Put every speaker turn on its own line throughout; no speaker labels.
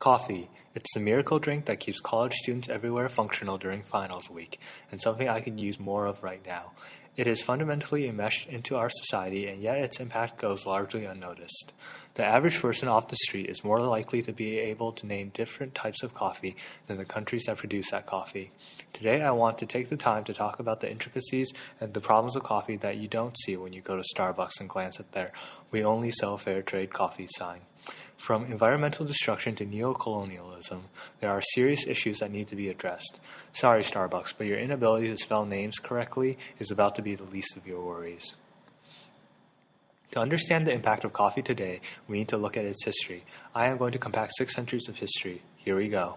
Coffee. It's the miracle drink that keeps college students everywhere functional during finals week, and something I could use more of right now. It is fundamentally enmeshed into our society, and yet its impact goes largely unnoticed. The average person off the street is more likely to be able to name different types of coffee than the countries that produce that coffee. Today I want to take the time to talk about the intricacies and the problems of coffee that you don't see when you go to Starbucks and glance at their "We only sell fair trade coffee" sign. From environmental destruction to neocolonialism, there are serious issues that need to be addressed. Sorry, Starbucks, but your inability to spell names correctly is about to be the least of your worries. To understand the impact of coffee today, we need to look at its history. I am going to compact 6 centuries of history. Here we go.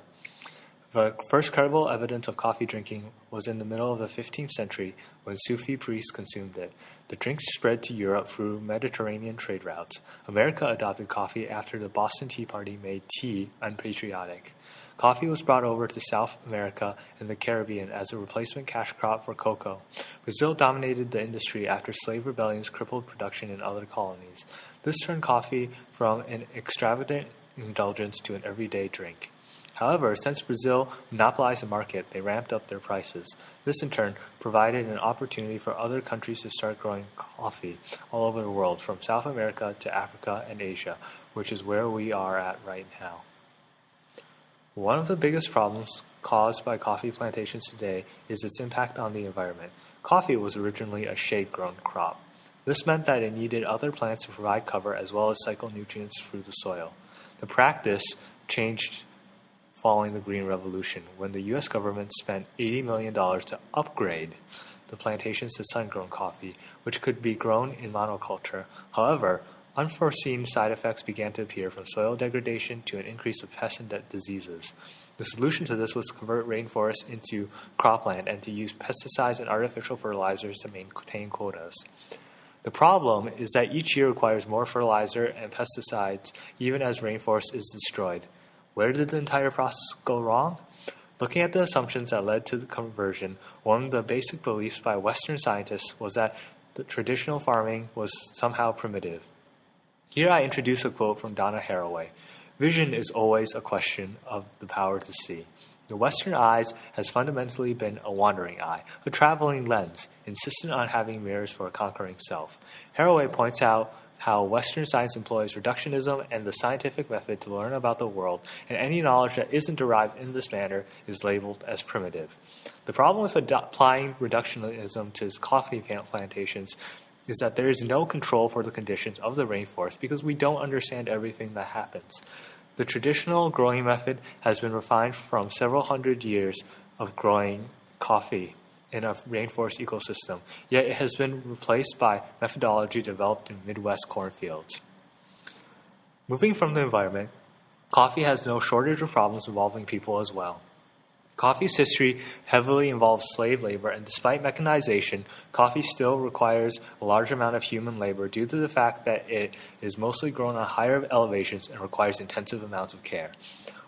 The first credible evidence of coffee drinking was in the middle of the 15th century when Sufi priests consumed it. The drink spread to Europe through Mediterranean trade routes. America adopted coffee after the Boston Tea Party made tea unpatriotic. Coffee was brought over to South America and the Caribbean as a replacement cash crop for cocoa. Brazil dominated the industry after slave rebellions crippled production in other colonies. This turned coffee from an extravagant indulgence to an everyday drink. However, since Brazil monopolized the market, they ramped up their prices. This, in turn, provided an opportunity for other countries to start growing coffee all over the world, from South America to Africa and Asia, which is where we are at right now. One of the biggest problems caused by coffee plantations today is its impact on the environment. Coffee was originally a shade-grown crop. This meant that it needed other plants to provide cover as well as cycle nutrients through the soil. The practice changed following the Green Revolution, when the U.S. government spent $80 million to upgrade the plantations to sun-grown coffee, which could be grown in monoculture. However, unforeseen side effects began to appear, from soil degradation to an increase of pests and diseases. The solution to this was to convert rainforests into cropland and to use pesticides and artificial fertilizers to maintain quotas. The problem is that each year requires more fertilizer and pesticides, even as rainforest is destroyed. Where did the entire process go wrong? Looking at the assumptions that led to the conversion, one of the basic beliefs by Western scientists was that the traditional farming was somehow primitive. Here I introduce a quote from Donna Haraway. "Vision is always a question of the power to see. The Western eye has fundamentally been a wandering eye, a traveling lens, insistent on having mirrors for a conquering self." Haraway points out how Western science employs reductionism and the scientific method to learn about the world, and any knowledge that isn't derived in this manner is labeled as primitive. The problem with applying reductionism to coffee plantations is that there is no control for the conditions of the rainforest because we don't understand everything that happens. The traditional growing method has been refined from several hundred years of growing coffee in a rainforest ecosystem, yet it has been replaced by methodology developed in Midwest cornfields. Moving from the environment, coffee has no shortage of problems involving people as well. Coffee's history heavily involves slave labor, and despite mechanization, coffee still requires a large amount of human labor due to the fact that it is mostly grown on higher elevations and requires intensive amounts of care.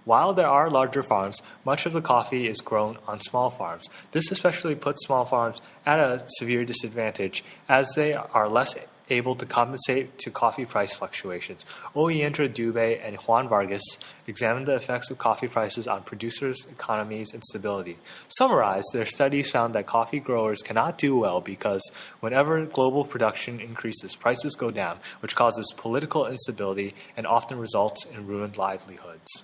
While there are larger farms, much of the coffee is grown on small farms. This especially puts small farms at a severe disadvantage, as they are less able to compensate to coffee price fluctuations. Oyendra Dubé and Juan Vargas examined the effects of coffee prices on producers' economies and stability. Summarized, their studies found that coffee growers cannot do well because whenever global production increases, prices go down, which causes political instability and often results in ruined livelihoods.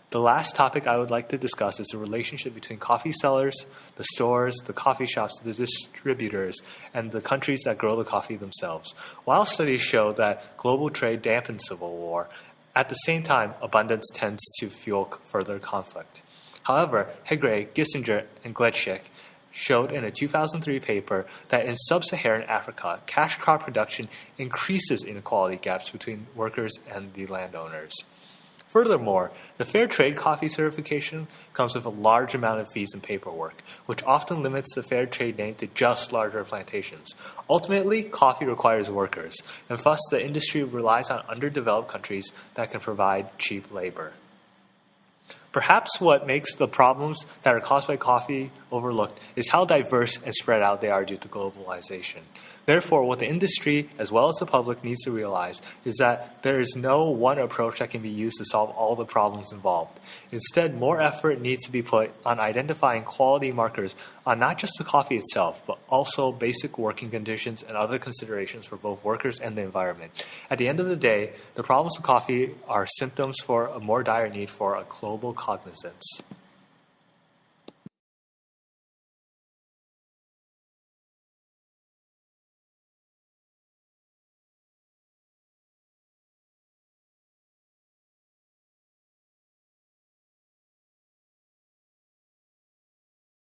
The last topic I would like to discuss is the relationship between coffee sellers, the stores, the coffee shops, the distributors, and the countries that grow the coffee themselves. While studies show that global trade dampens civil war, at the same time, abundance tends to fuel further conflict. However, Hegre, Kissinger, and Gledschik showed in a 2003 paper that in sub-Saharan Africa, cash crop production increases inequality gaps between workers and the landowners. Furthermore, the Fair Trade Coffee certification comes with a large amount of fees and paperwork, which often limits the Fair Trade name to just larger plantations. Ultimately, coffee requires workers, and thus the industry relies on underdeveloped countries that can provide cheap labor. Perhaps what makes the problems that are caused by coffee overlooked is how diverse and spread out they are due to globalization. Therefore, what the industry, as well as the public, needs to realize is that there is no one approach that can be used to solve all the problems involved. Instead, more effort needs to be put on identifying quality markers on not just the coffee itself, but also basic working conditions and other considerations for both workers and the environment. At the end of the day, the problems of coffee are symptoms for a more dire need for a global cognizance.